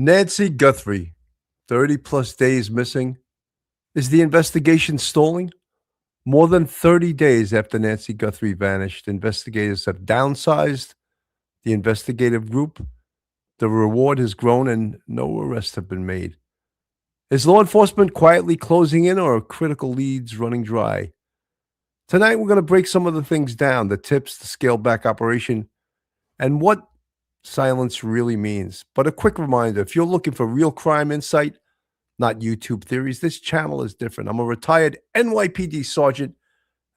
Nancy Guthrie, 30 plus days missing. Is the investigation stalling? More than 30 days after Nancy Guthrie vanished, investigators have downsized the investigative group. The reward has grown and no arrests have been made. Is law enforcement quietly closing in or are critical leads running dry? Tonight, we're going to break some of the things down, the tips, the scaled back operation, and what silence really means. But a quick reminder, if you're looking for real crime insight, not YouTube theories, this channel is different. I'm a retired NYPD Sergeant,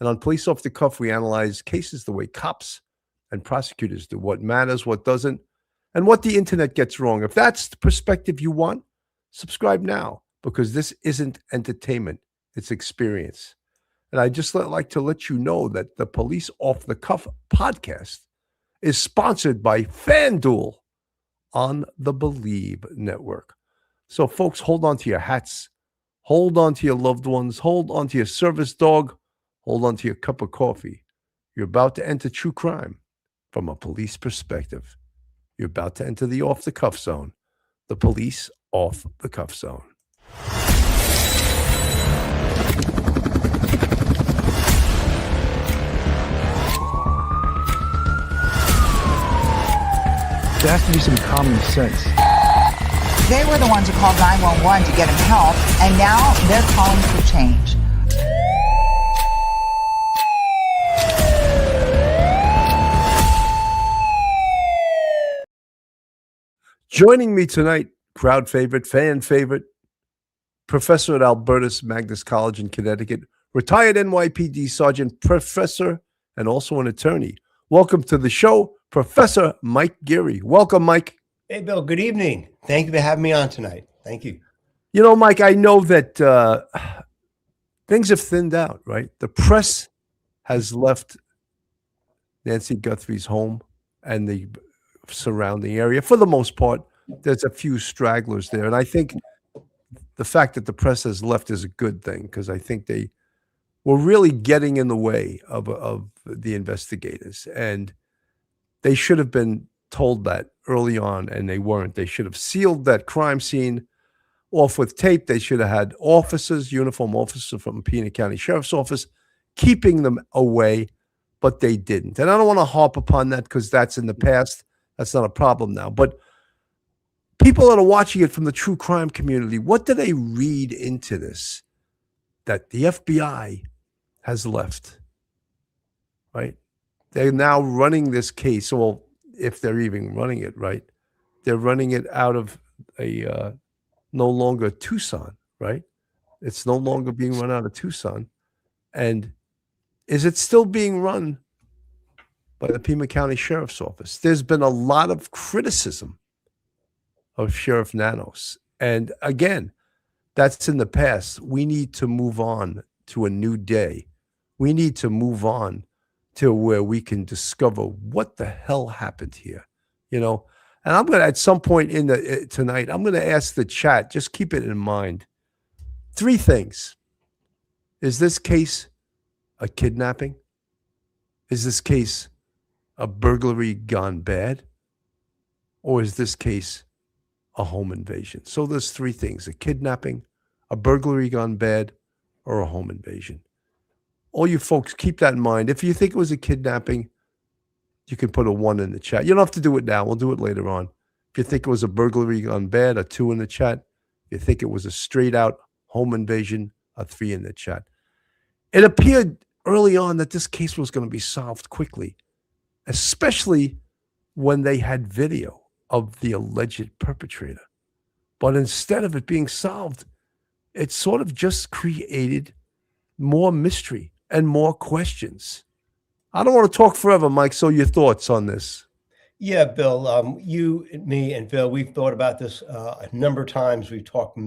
and on Police Off the Cuff, we analyze cases the way cops and prosecutors do, what matters, what doesn't, and what the internet gets wrong. If that's the perspective you want, subscribe now, because this isn't entertainment, it's experience. And I just like to let you know that the Police Off the Cuff podcast is sponsored by FanDuel on the Believe Network. So, folks, hold on to your hats, hold on to your loved ones, hold on to your service dog, hold on to your cup of coffee. You're about to enter true crime from a police perspective. You're about to enter the Off the Cuff zone, the Police Off the Cuff zone. There has to be some common sense. They were the ones who called 911 to get him help, and now they're calling for change. Joining me tonight, crowd favorite, fan favorite, professor at Albertus Magnus College in Connecticut, retired NYPD Sergeant, professor, and also an attorney. Welcome to the show, Professor Mike Geary. Welcome, Mike. Hey, Bill. Good evening. Thank you for having me on tonight. Thank you. You know, Mike, I know that things have thinned out, right? The press has left Nancy Guthrie's home and the surrounding area. For the most part, there's a few stragglers there. And I think the fact that the press has left is a good thing, because I think they were really getting in the way of the investigators. And they should have been told that early on, and they weren't. They should have sealed that crime scene off with tape. They should have had officers, uniform officers from Pena County Sheriff's Office, keeping them away, but they didn't. And I don't want to harp upon that because that's in the past. That's not a problem now. But people that are watching it from the true crime community, what do they read into this? That the FBI has left, right? They're now running this case. Well, if they're even running it, right? They're running it out of a no longer Tucson, right? It's no longer being run out of Tucson. And is it still being run by the Pima County Sheriff's Office? There's been a lot of criticism of Sheriff Nanos. And again, that's in the past. We need to move on to a new day. We need to move on to where we can discover what the hell happened here, you know? And I'm going to, at some point in tonight, I'm going to ask the chat, just keep it in mind. 3 things. Is this case a kidnapping? Is this case a burglary gone bad? Or is this case a home invasion? So there's 3 things: a kidnapping, a burglary gone bad, or a home invasion. All you folks, keep that in mind. If you think it was a kidnapping, you can put a 1 in the chat. You don't have to do it now. We'll do it later on. If you think it was a burglary gone bad, a 2 in the chat. If you think it was a straight out home invasion, a 3 in the chat. It appeared early on that this case was going to be solved quickly, especially when they had video of the alleged perpetrator. But instead of it being solved, it sort of just created more mystery and more questions. I don't want to talk forever, Mike, so your thoughts on this. Yeah, Bill, you and me and Bill, we've thought about this a number of times. We've talked,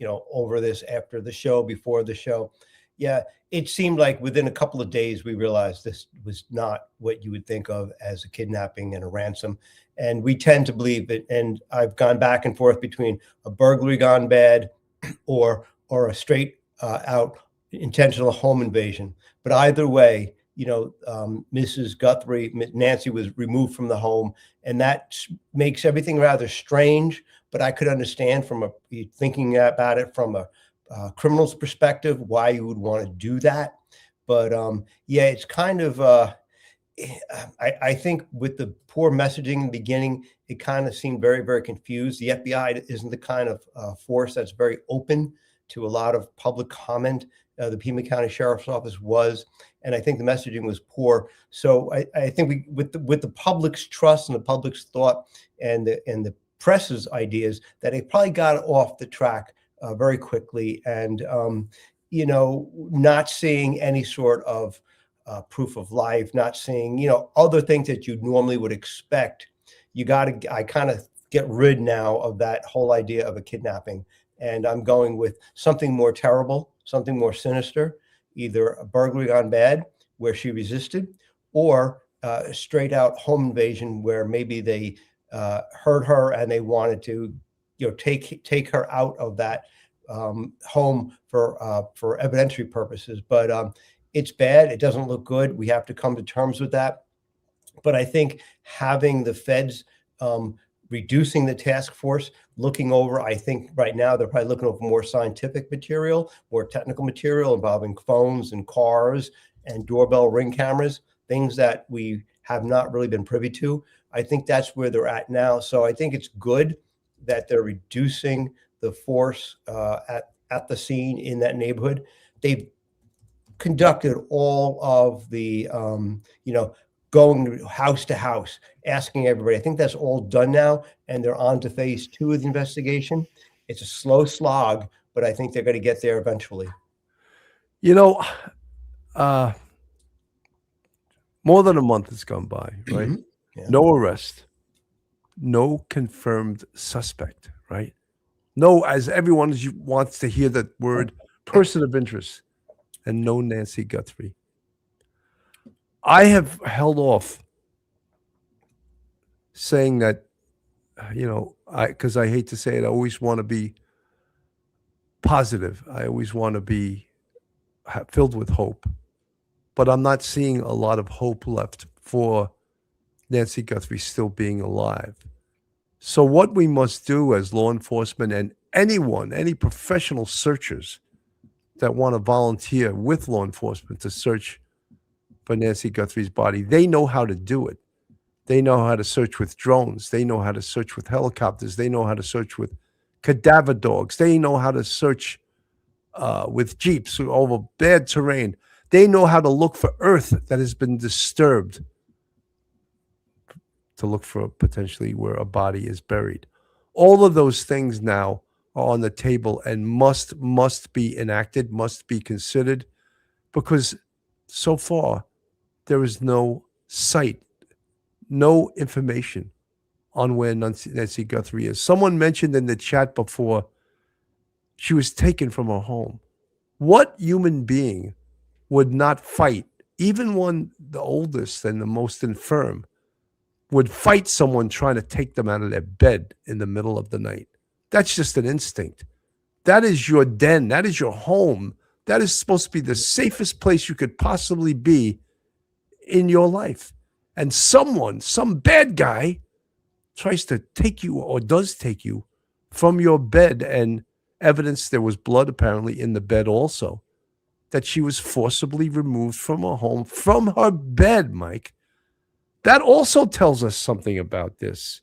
over this after the show, before the show. Yeah, it seemed like within a couple of days, we realized this was not what you would think of as a kidnapping and a ransom. And we tend to believe it. And I've gone back and forth between a burglary gone bad or a straight out intentional home invasion. But either way, Mrs. Guthrie, Nancy, was removed from the home, and that makes everything rather strange. But I could understand from thinking about it from a criminal's perspective why you would want to do that. But yeah, it's kind of I think with the poor messaging in the beginning, it kind of seemed very, very confused. The FBI isn't the kind of force that's very open to a lot of public comment. The Pima County Sheriff's Office was, and I think the messaging was poor. So I think with the public's trust and the public's thought and the press's ideas, that it probably got off the track very quickly, and not seeing any sort of proof of life, not seeing other things that you normally would expect. I kind of get rid now of that whole idea of a kidnapping, and I'm going with something more terrible, something more sinister, either a burglary gone bad where she resisted, or straight out home invasion where maybe they hurt her and they wanted to take her out of that home for evidentiary purposes. But it's bad. It doesn't look good. We have to come to terms with that. But I think having the feds reducing the task force, looking over, I think right now they're probably looking over more scientific material, more technical material involving phones and cars and doorbell ring cameras, things that we have not really been privy to. I think that's where they're at now. So I think it's good that they're reducing the force at the scene in that neighborhood. They've conducted all of the, going house to house, asking everybody. I think that's all done now, and they're on to phase 2 of the investigation. It's a slow slog, but I think they're going to get there eventually. More than a month has gone by, right? Mhm. Yeah. No arrest, no confirmed suspect, right? No, as everyone wants to hear that word, person of interest, and no Nancy Guthrie. I have held off saying that, because I hate to say it, I always want to be positive. I always want to be filled with hope. But I'm not seeing a lot of hope left for Nancy Guthrie still being alive. So what we must do as law enforcement and any professional searchers that want to volunteer with law enforcement to search for Nancy Guthrie's body, they know how to do it. They know how to search with drones. They know how to search with helicopters. They know how to search with cadaver dogs. They know how to search with jeeps over bad terrain. They know how to look for earth that has been disturbed, to look for potentially where a body is buried. All of those things now are on the table and must be enacted, must be considered, because so far there is no sight, no information on where Nancy Guthrie is. Someone mentioned in the chat before she was taken from her home. What human being would not fight, even one, the oldest and the most infirm, would fight someone trying to take them out of their bed in the middle of the night? That's just an instinct. That is your den. That is your home. That is supposed to be the safest place you could possibly be in your life. And some bad guy tries to take you, or does take you, from your bed, and evidence there was blood apparently in the bed also, that she was forcibly removed from her home, from her bed, Mike. That also tells us something about this.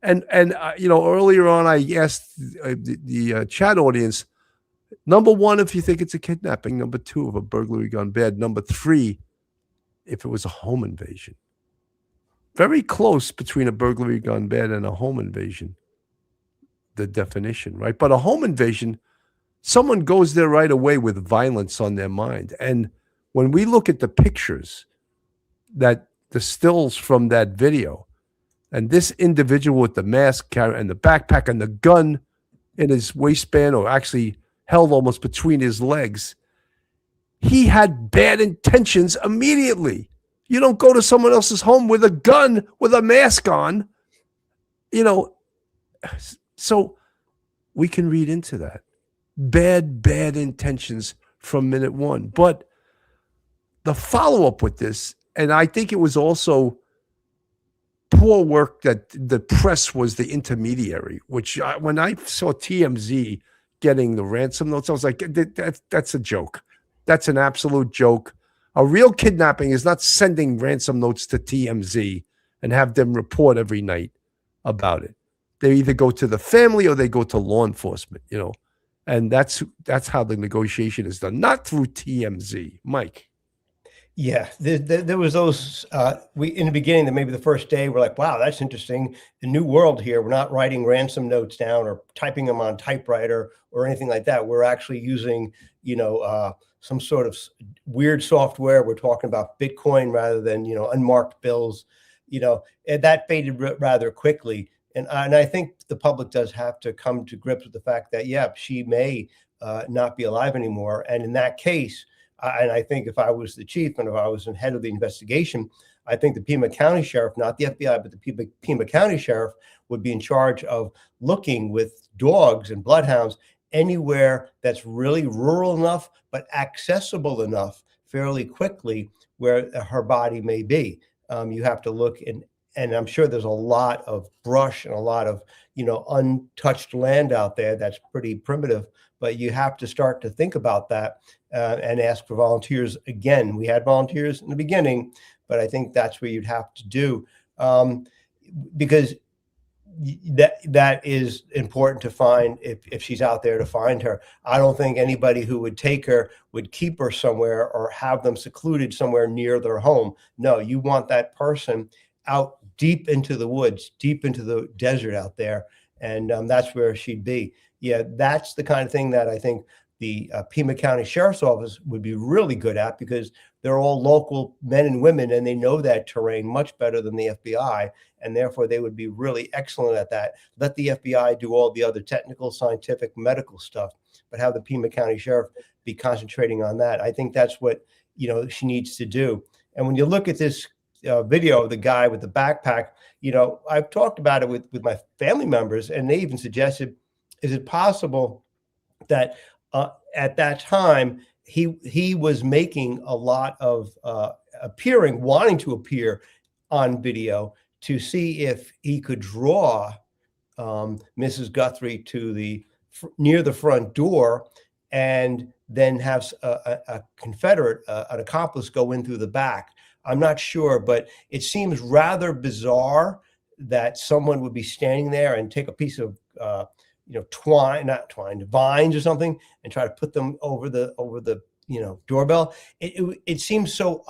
And earlier on, I asked the chat audience, number one, if you think it's a kidnapping. Number two, if a burglary gone bad. Number three, if it was a home invasion. Very close between a burglary gone bad and a home invasion, the definition, right? But a home invasion, someone goes there right away with violence on their mind. And when we look at the pictures, the stills from that video, and this individual with the mask and the backpack and the gun in his waistband, or actually held almost between his legs, he had bad intentions immediately. You don't go to someone else's home with a gun, with a mask on, so we can read into that. Bad intentions from minute one. But the follow-up with this, and I think it was also poor work that the press was the intermediary, which when I saw TMZ getting the ransom notes, I was like, that's a joke. That's an absolute joke. A real kidnapping is not sending ransom notes to TMZ and have them report every night about it. They either go to the family or they go to law enforcement, and that's how the negotiation is done, not through TMZ. Mike. Yeah, there was those, we in the beginning, that maybe the first day, we're like, wow, that's interesting. The new world here. We're not writing ransom notes down or typing them on typewriter or anything like that. We're actually using, some sort of weird software. We're talking about Bitcoin rather than, unmarked bills, and that faded rather quickly. And I think the public does have to come to grips with the fact that, yeah, she may not be alive anymore. And in that case, and I think if I was the chief and if I was the head of the investigation, I think the Pima County Sheriff, not the FBI, but the Pima County Sheriff would be in charge of looking with dogs and bloodhounds anywhere that's really rural enough, but accessible enough fairly quickly where her body may be. You have to look and I'm sure there's a lot of brush and a lot of, untouched land out there that's pretty primitive, but you have to start to think about that and ask for volunteers. Again, we had volunteers in the beginning, but I think that's where you'd have to do, because that is important to find if she's out there, to find her. I don't think anybody who would take her would keep her somewhere or have them secluded somewhere near their home. No, you want that person out deep into the woods, deep into the desert out there. And that's where she'd be. Yeah, that's the kind of thing that I think the Pima County Sheriff's Office would be really good at, because they're all local men and women and they know that terrain much better than the FBI. And therefore they would be really excellent at that. Let the FBI do all the other technical, scientific, medical stuff, but have the Pima County Sheriff be concentrating on that. I think that's what, she needs to do. And when you look at this video of the guy with the backpack, I've talked about it with my family members, and they even suggested, is it possible that at that time he was making a lot of wanting to appear on video to see if he could draw Mrs. Guthrie to near the front door, and then have a Confederate, an accomplice, go in through the back. I'm not sure, but it seems rather bizarre that someone would be standing there and take a piece of vines or something, and try to put them over the doorbell. It seems so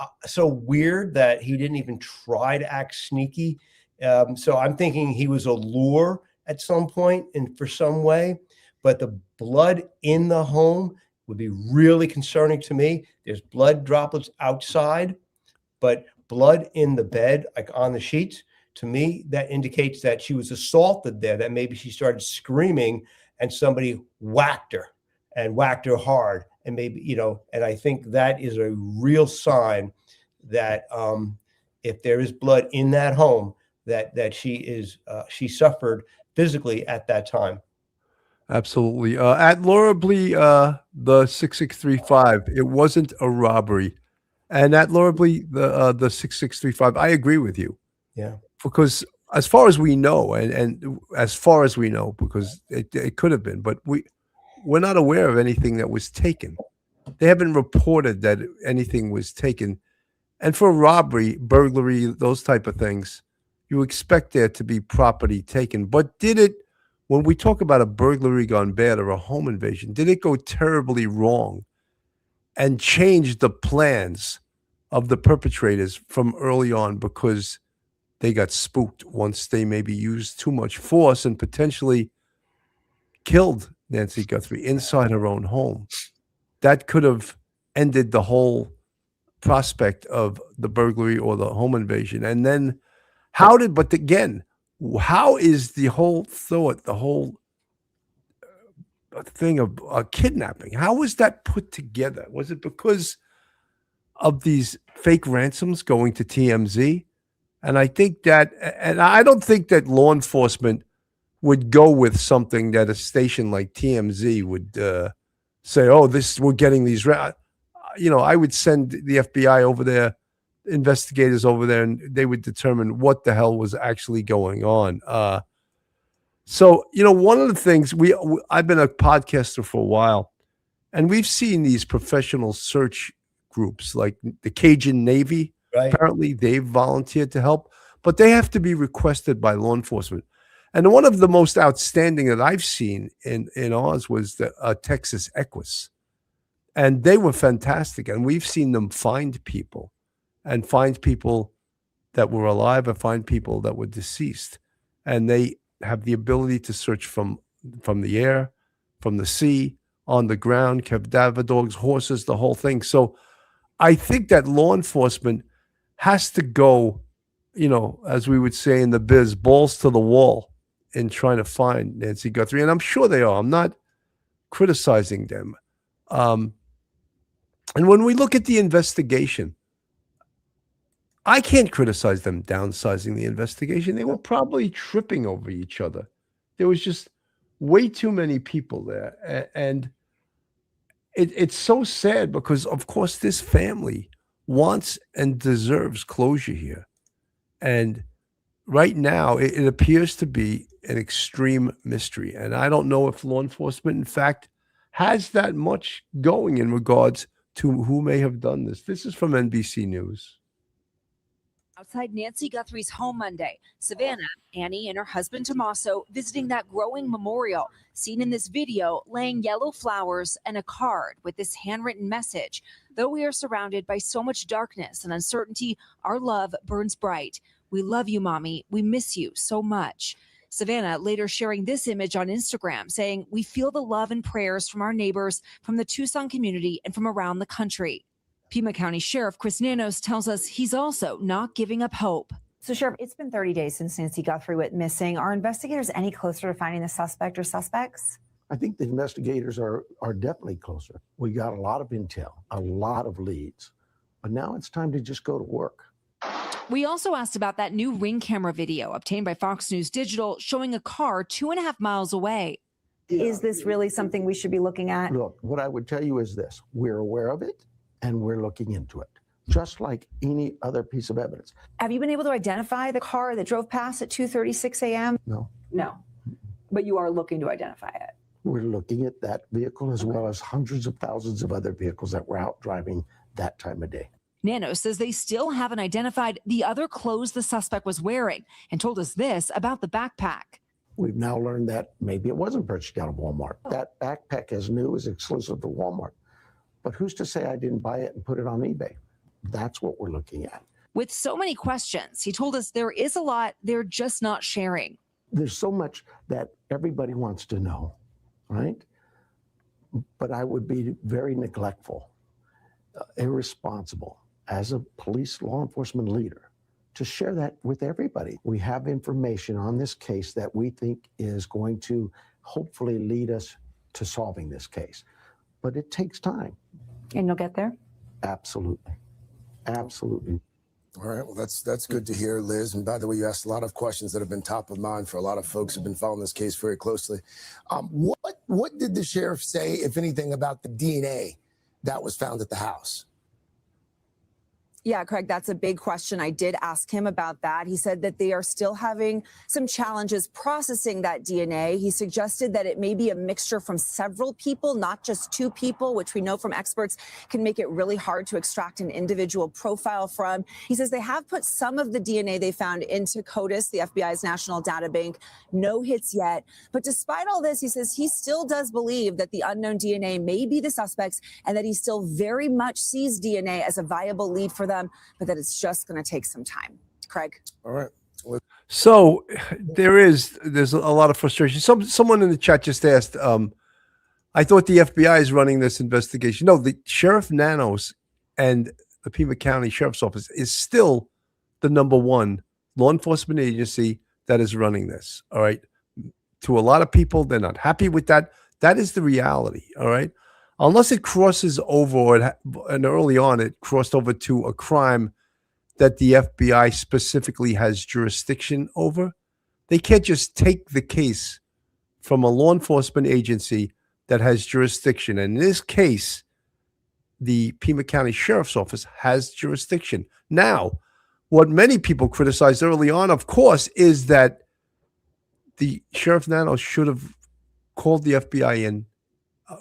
weird that he didn't even try to act sneaky. So I'm thinking he was a lure at some point and for some way, but the blood in the home would be really concerning to me. There's blood droplets outside, but blood in the bed, like on the sheets, to me, that indicates that she was assaulted there, that maybe she started screaming and somebody whacked her hard. And maybe, and I think that is a real sign that if there is blood in that home, that she suffered physically at that time. Absolutely. Admirably, the 6635, it wasn't a robbery. And admirably, the 6635, I agree with you. Yeah. Because as far as we know, and as far as we know, because it could have been, but we're not aware of anything that was taken. They haven't reported that anything was taken. And for robbery, burglary, those type of things, you expect there to be property taken. But did it, when we talk about a burglary gone bad or a home invasion, did it go terribly wrong and change the plans of the perpetrators from early on because they got spooked once they maybe used too much force and potentially killed Nancy Guthrie inside her own home? That could have ended the whole prospect of the burglary or the home invasion. And then but again, how is the whole thought, the whole thing of kidnapping, how was that put together? Was it because of these fake ransoms going to TMZ? And I think that, and I don't think that law enforcement would go with something that a station like TMZ would say, oh, we're getting these. I would send the FBI over there, investigators over there, and they would determine what the hell was actually going on. So, one of the things I've been a podcaster for a while, and we've seen these professional search groups like the Cajun Navy. Right. Apparently, they've volunteered to help, but they have to be requested by law enforcement. And one of the most outstanding that I've seen in Oz was the Texas Equus. And they were fantastic. And we've seen them find people that were alive and find people that were deceased. And they have the ability to search from the air, from the sea, on the ground, cadaver dogs, horses, the whole thing. So I think that law enforcement has to go, as we would say in the biz, balls to the wall in trying to find Nancy Guthrie. And I'm sure they are. I'm not criticizing them. And when we look at the investigation, I can't criticize them downsizing the investigation. They were probably tripping over each other. There was just way too many people there. And it's so sad because, of course, this family wants and deserves closure here. And right now, it appears to be an extreme mystery. And I don't know if law enforcement, in fact, has that much going in regards to who may have done this. This is from NBC News. Outside Nancy Guthrie's home Monday, Savannah, Annie, and her husband Tommaso visiting that growing memorial, seen in this video, laying yellow flowers and a card with this handwritten message. Though we are surrounded by so much darkness and uncertainty, our love burns bright. We love you, Mommy. We miss you so much. Savannah later sharing this image on Instagram, saying, we feel the love and prayers from our neighbors, from the Tucson community, and from around the country. Pima County Sheriff Chris Nanos tells us he's also not giving up hope. So, Sheriff, it's been 30 days since Nancy Guthrie went missing. Are investigators any closer to finding the suspect or suspects? I think the investigators are definitely closer. We got a lot of intel, a lot of leads, but now it's time to just go to work. We also asked about that new Ring camera video obtained by Fox News Digital showing a car 2.5 miles away. Is this really something we should be looking at? Look, what I would tell you is this. We're aware of it, and we're looking into it, just like any other piece of evidence. Have you been able to identify the car that drove past at 2:36 a.m.? No. No. But you are looking to identify it. We're looking at that vehicle as well as hundreds of thousands of other vehicles that were out driving that time of day. Nanos says they still haven't identified the other clothes the suspect was wearing and told us this about the backpack. We've now learned that maybe it wasn't purchased out of Walmart. That backpack is new, is exclusive to Walmart. But who's to say I didn't buy it and put it on eBay? That's what we're looking at. With so many questions, he told us there is a lot they're just not sharing. There's so much that everybody wants to know, right? But I would be very neglectful, irresponsible as a police law enforcement leader to share that with everybody. We have information on this case that we think is going to hopefully lead us to solving this case. But it takes time. And you'll get there? Absolutely. Absolutely. All right. Well, that's good to hear, Liz. And by the way, you asked a lot of questions that have been top of mind for a lot of folks who've been following this case very closely. What did the sheriff say, if anything, about the DNA that was found at the house? Yeah, Craig, that's a big question. I did ask him about that. He said that they are still having some challenges processing that DNA. He suggested that it may be a mixture from several people, not just two people, which we know from experts can make it really hard to extract an individual profile from. He says they have put some of the DNA they found into CODIS, the FBI's national data bank. No hits yet. But despite all this, he says he still does believe that the unknown DNA may be the suspects and that he still very much sees DNA as a viable lead for them, but that it's just going to take some time. Craig. All right. So there's a lot of frustration. Someone in the chat just asked, I thought the FBI is running this investigation. No, the Sheriff Nanos and the Pima County Sheriff's Office is still the #1 law enforcement agency that is running this. All right. To a lot of people, they're not happy with that. That is the reality. All right. Unless it crosses over, and early on it crossed over to a crime that the FBI specifically has jurisdiction over, they can't just take the case from a law enforcement agency that has jurisdiction. And in this case, the Pima County Sheriff's Office has jurisdiction. Now, what many people criticized early on, of course, is that the Sheriff Nanos should have called the FBI in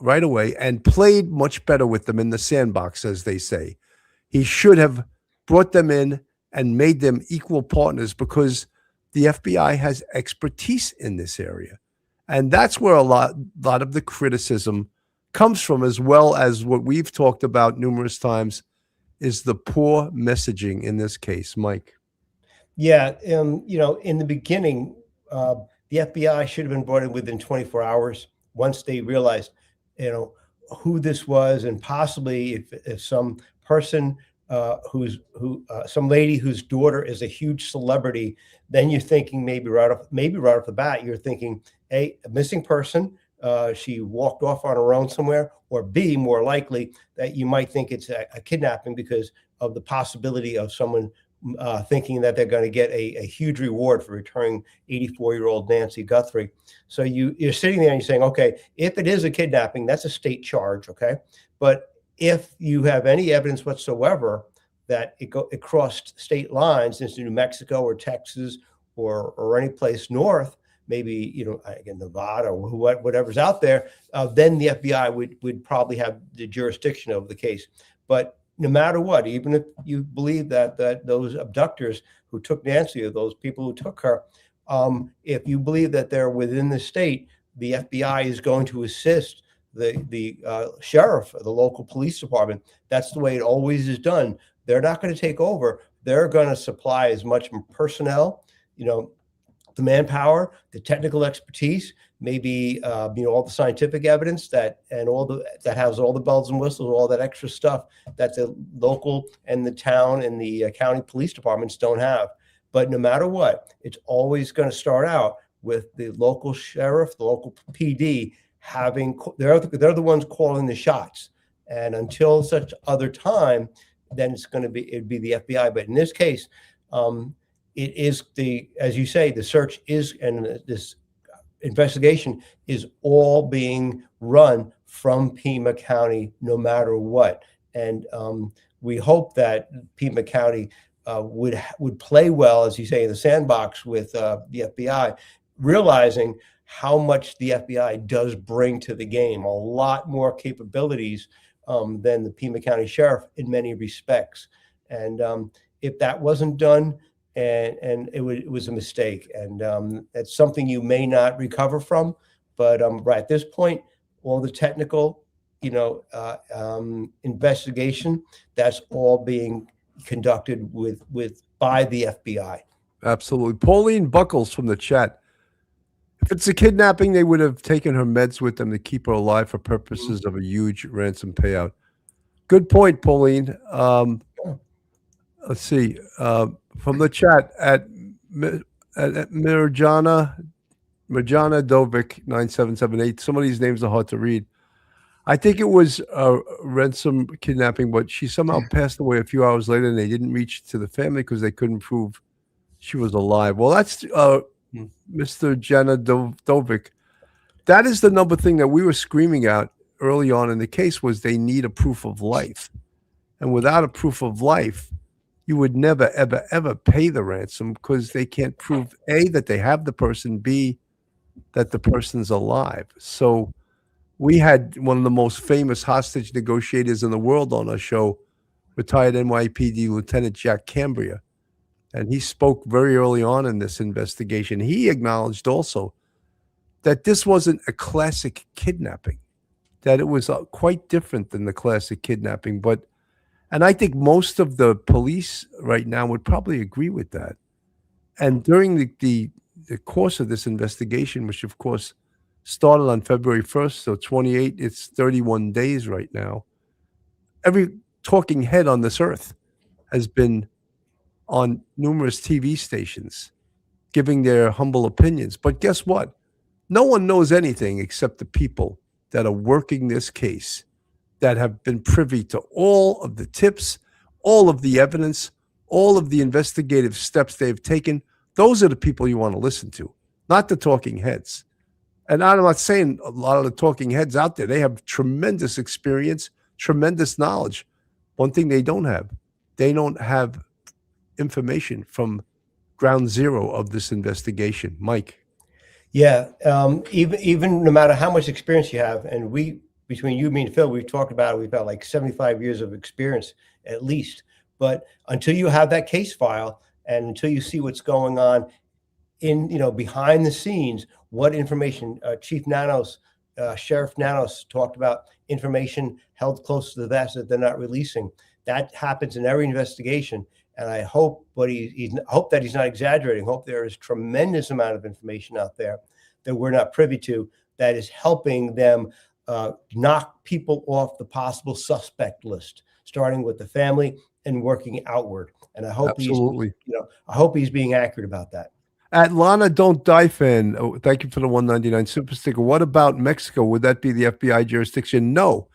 right away and played much better with them in the sandbox, as they say. He should have brought them in and made them equal partners, because the FBI has expertise in this area. And that's where a lot of the criticism comes from, as well as what we've talked about numerous times, is the poor messaging in this case. Mike. Yeah, in the beginning, the FBI should have been brought in within 24 hours once they realized, who this was, and possibly if some person some lady whose daughter is a huge celebrity, then you're thinking maybe right off the bat, you're thinking, A, a missing person, she walked off on her own somewhere, or B, more likely that you might think it's a kidnapping because of the possibility of someone thinking that they're going to get a huge reward for returning 84-year-old Nancy Guthrie. So you're sitting there and you're saying, okay, if it is a kidnapping, that's a state charge, okay? But if you have any evidence whatsoever that it crossed state lines into New Mexico or Texas or any place north, maybe again Nevada or whatever's out there, then the FBI would probably have the jurisdiction of the case. But no matter what, even if you believe that those abductors who took Nancy, or those people who took her, if you believe that they're within the state, the FBI is going to assist the sheriff, the local police department. That's the way it always is done. They're not going to take over. They're going to supply as much personnel, the manpower, the technical expertise, maybe all the scientific evidence that has all the bells and whistles, all that extra stuff that the local and the town and the county police departments don't have. But no matter what, it's always going to start out with the local sheriff, the local PD they're the ones calling the shots. And until such other time, then it'd be the FBI. But in this case, it is as you say, the search is, and this investigation is all being run from Pima County, no matter what. And we hope that Pima County would play well, as you say, in the sandbox with the FBI, realizing how much the FBI does bring to the game, a lot more capabilities than the Pima County Sheriff in many respects. And if that wasn't done, and it was a mistake, and it's something you may not recover from. But right at this point, all the technical, investigation, that's all being conducted by the FBI. Absolutely. Pauline Buckles from the chat. If it's a kidnapping, they would have taken her meds with them to keep her alive for purposes of a huge ransom payout. Good point, Pauline. Let's see. From the chat at Mirjana Dovic 9778. Some of these names are hard to read. I think it was a ransom kidnapping, but she somehow passed away a few hours later, and they didn't reach to the family because they couldn't prove she was alive. Well, that's Mr. Jana Dovic. That is the number thing that we were screaming out early on in the case, was they need a proof of life. And without a proof of life, you would never, ever, ever pay the ransom, because they can't prove, A, that they have the person, B, that the person's alive. So we had one of the most famous hostage negotiators in the world on our show, retired NYPD Lieutenant Jack Cambria. And he spoke very early on in this investigation. He acknowledged also that this wasn't a classic kidnapping, that it was quite different than the classic kidnapping. And I think most of the police right now would probably agree with that. And during the course of this investigation, which of course started on February 1st, so 28, it's 31 days right now, every talking head on this earth has been on numerous TV stations giving their humble opinions. But guess what? No one knows anything except the people that are working this case, that have been privy to all of the tips, all of the evidence, all of the investigative steps they've taken. Those are the people you want to listen to, not the talking heads. And I'm not saying a lot of the talking heads out there, they have tremendous experience, tremendous knowledge. One thing they don't have information from ground zero of this investigation. Mike. Yeah, even no matter how much experience you have, and between you, me, and Phil, we've talked about it. We've got like 75 years of experience at least. But until you have that case file, and until you see what's going on in behind the scenes, what information Chief Nanos, Sheriff Nanos talked about, information held close to the vest that they're not releasing. That happens in every investigation. And I hope, hope that he's not exaggerating. Hope there is tremendous amount of information out there that we're not privy to that is helping them knock people off the possible suspect list, starting with the family and working outward. And I hope Absolutely. I hope he's being accurate about that. Atlanta Don't Die fan. Oh, thank you for the 199 super sticker. What about Mexico? Would that be the FBI jurisdiction? No.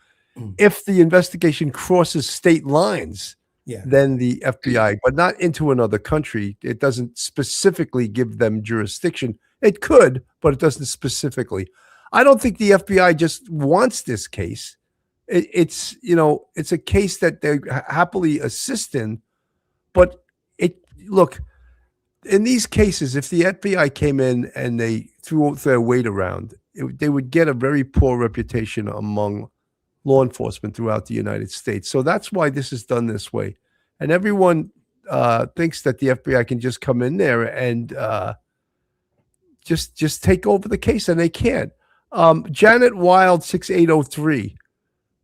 If the investigation crosses state lines, then the FBI, but not into another country. It doesn't specifically give them jurisdiction. It could, but it doesn't specifically. I don't think the FBI just wants this case. It's a case that they happily assist in, but look, in these cases, if the FBI came in and they threw their weight around, they would get a very poor reputation among law enforcement throughout the United States. So that's why this is done this way. And everyone thinks that the FBI can just come in there and just take over the case, and they can't. Janet Wild 6803.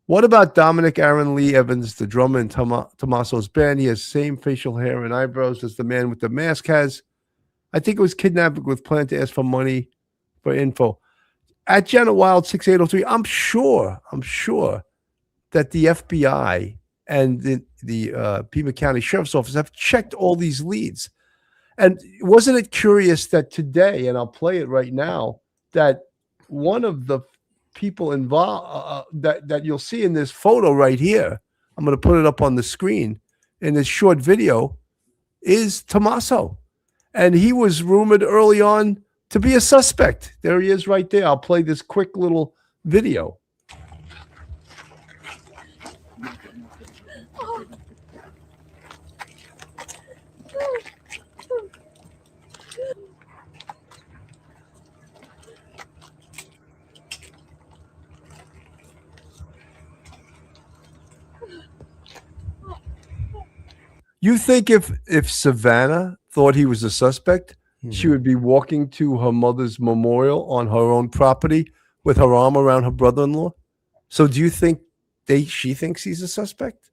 What about Dominic Aaron Lee Evans, the drummer in Tommaso's band? He has same facial hair and eyebrows as the man with the mask has. I think it was kidnapping with plan to ask for money for info. At Janet Wild 6803, I'm sure that the FBI and the Pima County Sheriff's Office have checked all these leads. And wasn't it curious that today, and I'll play it right now, that one of the people involved that you'll see in this photo right here, I'm going to put it up on the screen in this short video, is Tommaso. And he was rumored early on to be a suspect. There he is right there. I'll play this quick little video. You think if Savannah thought he was a suspect, she would be walking to her mother's memorial on her own property with her arm around her brother-in-law? So do you think she thinks he's a suspect?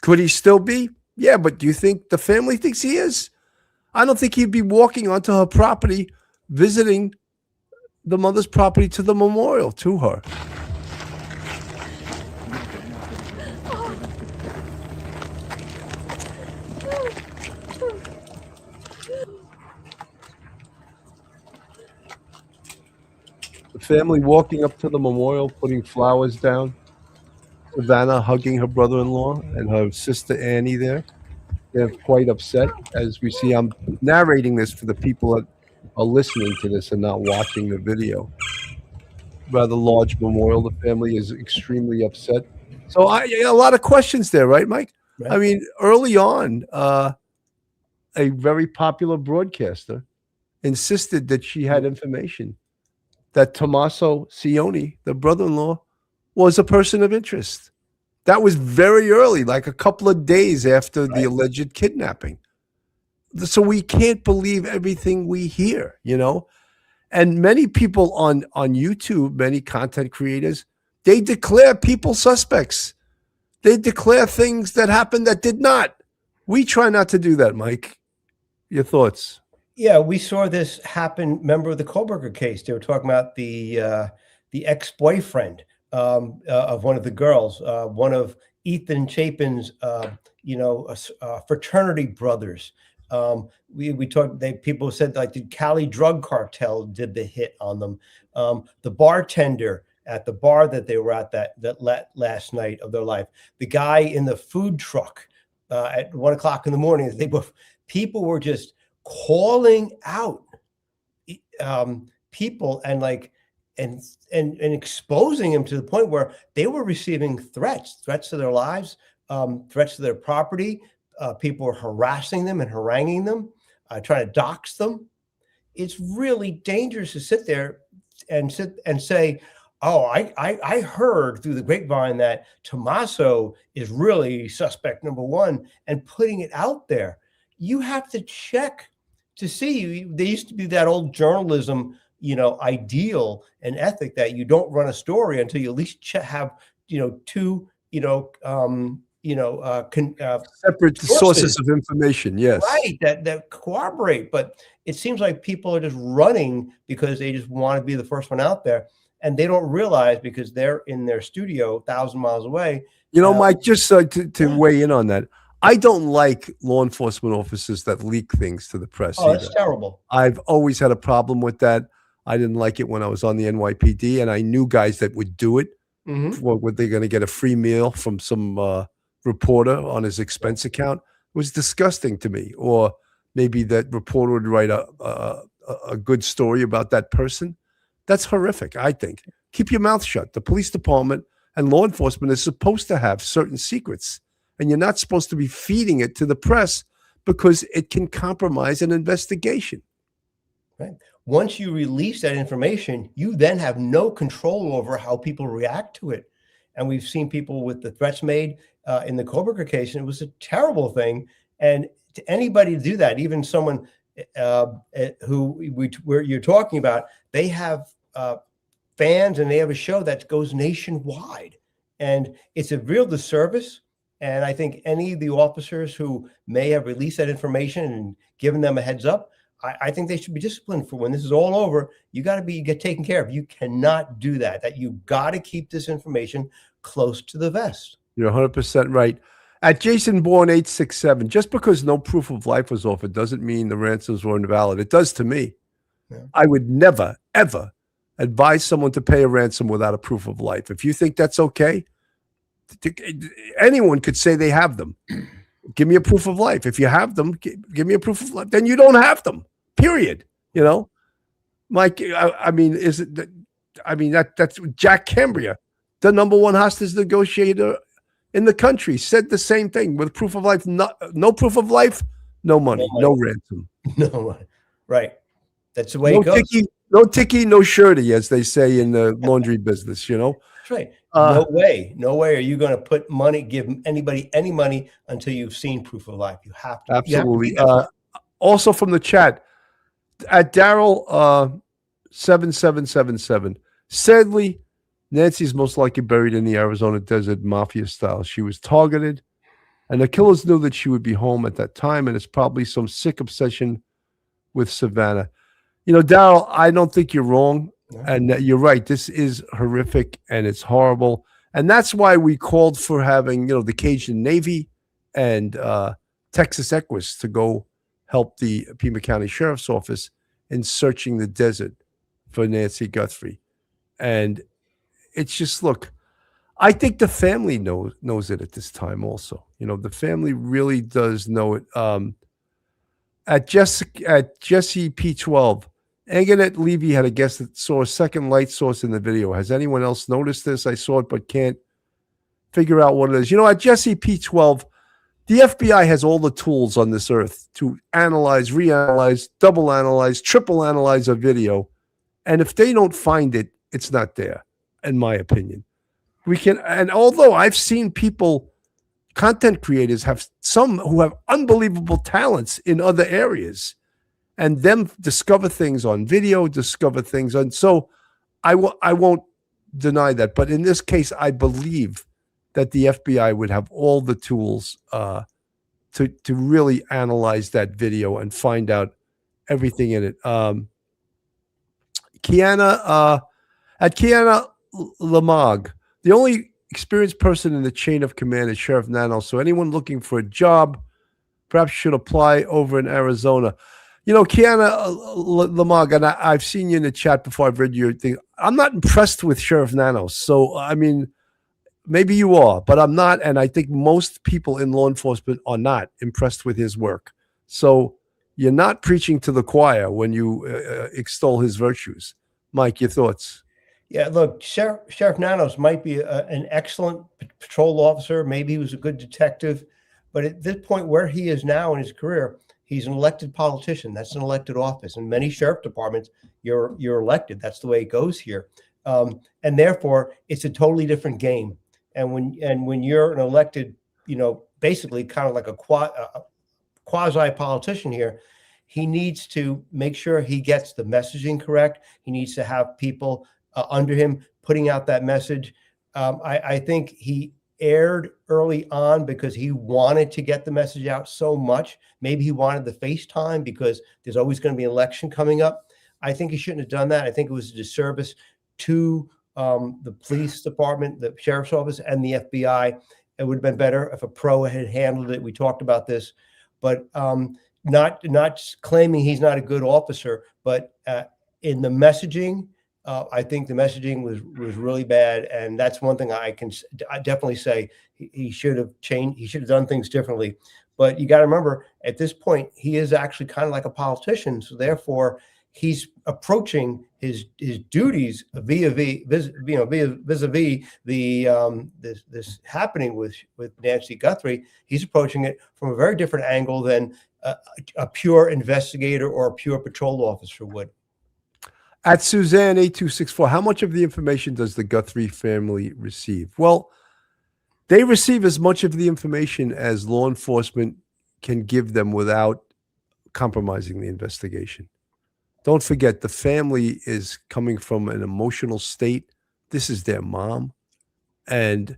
Could he still be? Yeah, but do you think the family thinks he is? I don't think he'd be walking onto her property, visiting the mother's property to the memorial to her. Family walking up to the memorial, putting flowers down. Savannah hugging her brother-in-law and her sister Annie there. They're quite upset. As we see, I'm narrating this for the people that are listening to this and not watching the video. Rather large memorial. The family is extremely upset. So a lot of questions there, right, Mike? Right. I mean, early on, a very popular broadcaster insisted that she had information that Tommaso Cioni, the brother-in-law, was a person of interest. That was very early, like a couple of days after the alleged kidnapping. So we can't believe everything we hear, And many people on YouTube, many content creators, they declare people suspects. They declare things that happened that did not. We try not to do that, Mike. Your thoughts? Yeah, we saw this happen. Remember the Kohlberger case? They were talking about the ex-boyfriend of one of the girls, one of Ethan Chapin's, fraternity brothers. We talked. People said like the Cali drug cartel did the hit on them. The bartender at the bar that they were at that last night of their life. The guy in the food truck at 1 o'clock in the morning. People were just calling out people, and like and exposing him to the point where they were receiving threats to their lives, threats to their property. People were harassing them and haranguing them, trying to dox them. It's really dangerous to sit there and say, oh, I heard through the grapevine that Tommaso is really suspect number one, and putting it out there. You have to check to see. There used to be that old journalism, ideal and ethic that you don't run a story until you at least have, two, separate sources of information. Yes. Right. That corroborate. But it seems like people are just running because they just want to be the first one out there. And they don't realize, because they're in their studio 1,000 miles away. Mike, just to weigh in on that, I don't like law enforcement officers that leak things to the press. Oh, that's terrible. I've always had a problem with that. I didn't like it when I was on the NYPD, and I knew guys that would do it. Were they going to get a free meal from some reporter on his expense account? It was disgusting to me. Or maybe that reporter would write a good story about that person. That's horrific, I think. Keep your mouth shut. The police department and law enforcement is supposed to have certain secrets, and you're not supposed to be feeding it to the press because it can compromise an investigation. Right. Once you release that information, you then have no control over how people react to it. And we've seen people with the threats made in the Koberger case, and it was a terrible thing. And to anybody to do that, even someone who you're talking about, they have fans and they have a show that goes nationwide. And it's a real disservice. And I think any of the officers who may have released that information and given them a heads up, I think they should be disciplined for when this is all over. You got to get taken care of. You cannot do that. That you got to keep this information close to the vest. You're 100% right. At Jason Bourne 867, just because no proof of life was offered doesn't mean the ransoms were invalid. It does to me. Yeah. I would never, ever advise someone to pay a ransom without a proof of life. If you think that's okay, anyone could say they have them. Give me a proof of life. If you have them, give me a proof of life. Then you don't have them. Period. Mike. I mean, that's Jack Cambria, the number one hostage negotiator in the country, said the same thing. With proof of life, no proof of life, no money, no ransom. No, right. That's the way it goes. No ticky, no shirty, as they say in the laundry business. That's right. No way are you going to give anybody any money until you've seen proof of life. You have to. Absolutely. Also from the chat, at Daryl 7777, sadly, Nancy's most likely buried in the Arizona desert, mafia style. She was targeted, and the killers knew that she would be home at that time, and it's probably some sick obsession with Savannah. Daryl, I don't think you're wrong. And you're right. This is horrific and it's horrible. And that's why we called for having, the Cajun Navy and Texas Equus to go help the Pima County Sheriff's Office in searching the desert for Nancy Guthrie. And it's just, look, I think the family knows it at this time also. The family really does know it. At Jesse P12, Anganette Levy had a guest that saw a second light source in the video. Has anyone else noticed this? I saw it, but can't figure out what it is. At Jesse P12, the FBI has all the tools on this earth to analyze, reanalyze, double analyze, triple analyze a video. And if they don't find it, it's not there, in my opinion. And although I've seen people, content creators, have some who have unbelievable talents in other areas, and them discover things on video, discover things on. So I won't deny that. But in this case, I believe that the FBI would have all the tools to really analyze that video and find out everything in it. Kiana Lamag, the only experienced person in the chain of command is Sheriff Nanos. So anyone looking for a job perhaps should apply over in Arizona. Kiana Lamag, and I've seen you in the chat before. I've read your thing. I'm not impressed with Sheriff Nanos. So, I mean, maybe you are, but I'm not. And I think most people in law enforcement are not impressed with his work. So you're not preaching to the choir when you extol his virtues. Mike, your thoughts? Yeah, look, Sheriff Nanos might be an excellent patrol officer. Maybe he was a good detective, but at this point where he is now in his career, he's an elected politician. That's an elected office. In many sheriff departments, you're elected. That's the way it goes here, and therefore it's a totally different game. And when you're an elected, basically kind of like a quasi politician here, he needs to make sure he gets the messaging correct. He needs to have people under him putting out that message. I think he aired early on because he wanted to get the message out so much. Maybe he wanted the FaceTime because there's always going to be an election coming up. I think he shouldn't have done that. I think it was a disservice to the police department, the sheriff's office, and the FBI. It would have been better if a pro had handled it. We talked about this, but not claiming he's not a good officer, but in the messaging, I think the messaging was really bad, and that's one thing I definitely say he should have changed. He should have done things differently. But you got to remember, at this point, he is actually kind of like a politician, so therefore he's approaching his duties vis-a-vis this happening with Nancy Guthrie. He's approaching it from a very different angle than a pure investigator or a pure patrol officer would. At Suzanne 8264, how much of the information does the Guthrie family receive? Well, they receive as much of the information as law enforcement can give them without compromising the investigation. Don't forget, the family is coming from an emotional state. This is their mom. And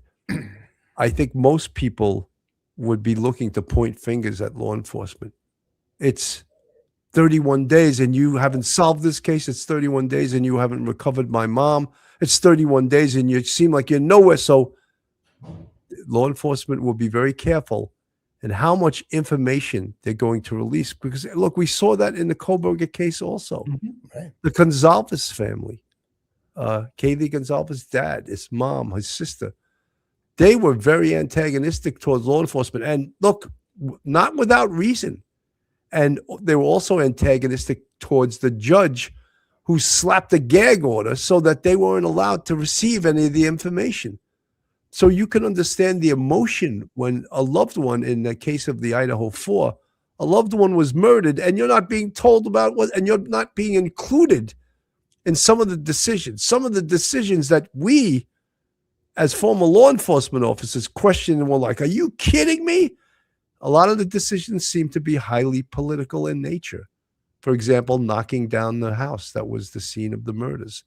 I think most people would be looking to point fingers at law enforcement. It's 31 days and you haven't solved this case. It's 31 days and you haven't recovered my mom. It's 31 days and you seem like you're nowhere. So law enforcement will be very careful in how much information they're going to release. Because, look, we saw that in the Koberger case also. Right. The Gonzalez family, Kaylee Gonzalez's dad, his mom, his sister, they were very antagonistic towards law enforcement. And look, not without reason. And they were also antagonistic towards the judge who slapped a gag order so that they weren't allowed to receive any of the information. So you can understand the emotion when a loved one, in the case of the Idaho 4, a loved one was murdered and you're not being told about what, and you're not being included in some of the decisions that we, as former law enforcement officers, question and were like, are you kidding me? A lot of the decisions seem to be highly political in nature. For example, knocking down the house that was the scene of the murders.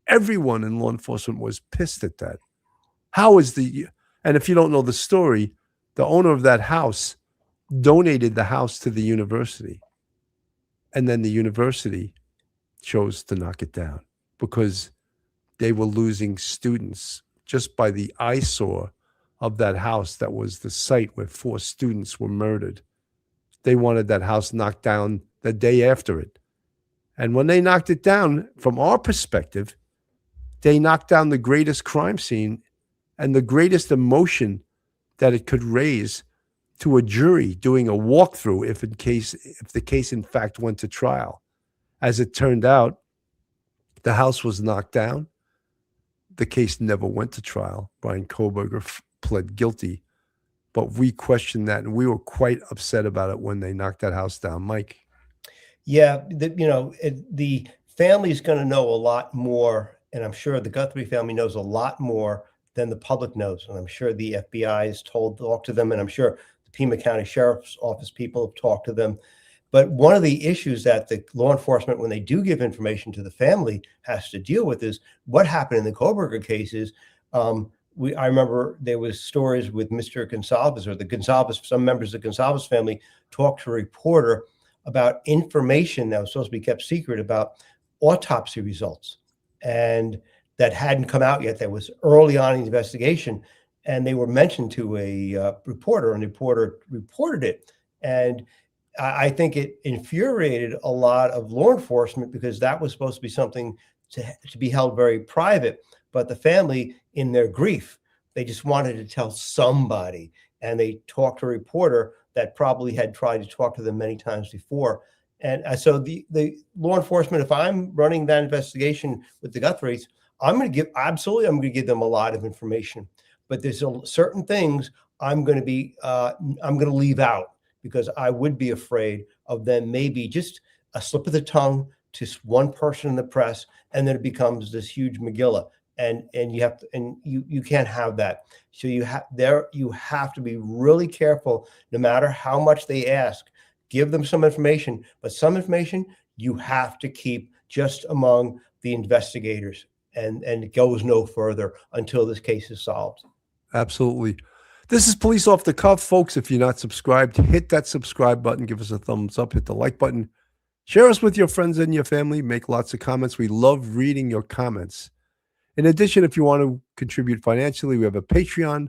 Everyone in law enforcement was pissed at that. And if you don't know the story, the owner of that house donated the house to the university. And then the university chose to knock it down because they were losing students just by the eyesore of that house that was the site where 4 students were murdered. They wanted that house knocked down the day after it. And when they knocked it down, from our perspective, they knocked down the greatest crime scene and the greatest emotion that it could raise to a jury doing a walkthrough if the case in fact went to trial. As it turned out, the house was knocked down. The case never went to trial. Brian Koberger pled guilty, but we questioned that and we were quite upset about it when they knocked that house down. Mike. Yeah, the family's going to know a lot more, and I'm sure the Guthrie family knows a lot more than the public knows. And I'm sure the FBI has talked to them, and I'm sure the Pima County Sheriff's Office people have talked to them. But one of the issues that the law enforcement, when they do give information to the family, has to deal with is what happened in the Koberger cases. I remember there was stories with Mr. Gonzalez or the Gonzalez, some members of the Gonzalez family talked to a reporter about information that was supposed to be kept secret about autopsy results. And that hadn't come out yet. That was early on in the investigation. And they were mentioned to a reporter, and the reporter reported it. And I think it infuriated a lot of law enforcement because that was supposed to be something to be held very private. But the family, in their grief, they just wanted to tell somebody. And they talked to a reporter that probably had tried to talk to them many times before. And so the law enforcement, if I'm running that investigation with the Guthries, I'm going to give them a lot of information, but there's certain things I'm going to leave out because I would be afraid of them maybe just a slip of the tongue to one person in the press, and then it becomes this huge Megillah. And you can't have that. So you have to be really careful. No matter how much they ask, give them some information, but some information you have to keep just among the investigators, and it goes no further until this case is solved. Absolutely. This is Police Off the Cuff, folks. If you're not subscribed, hit that subscribe button, give us a thumbs up, hit the like button, share us with your friends and your family, make lots of comments. We love reading your comments. In addition, if you want to contribute financially, we have a Patreon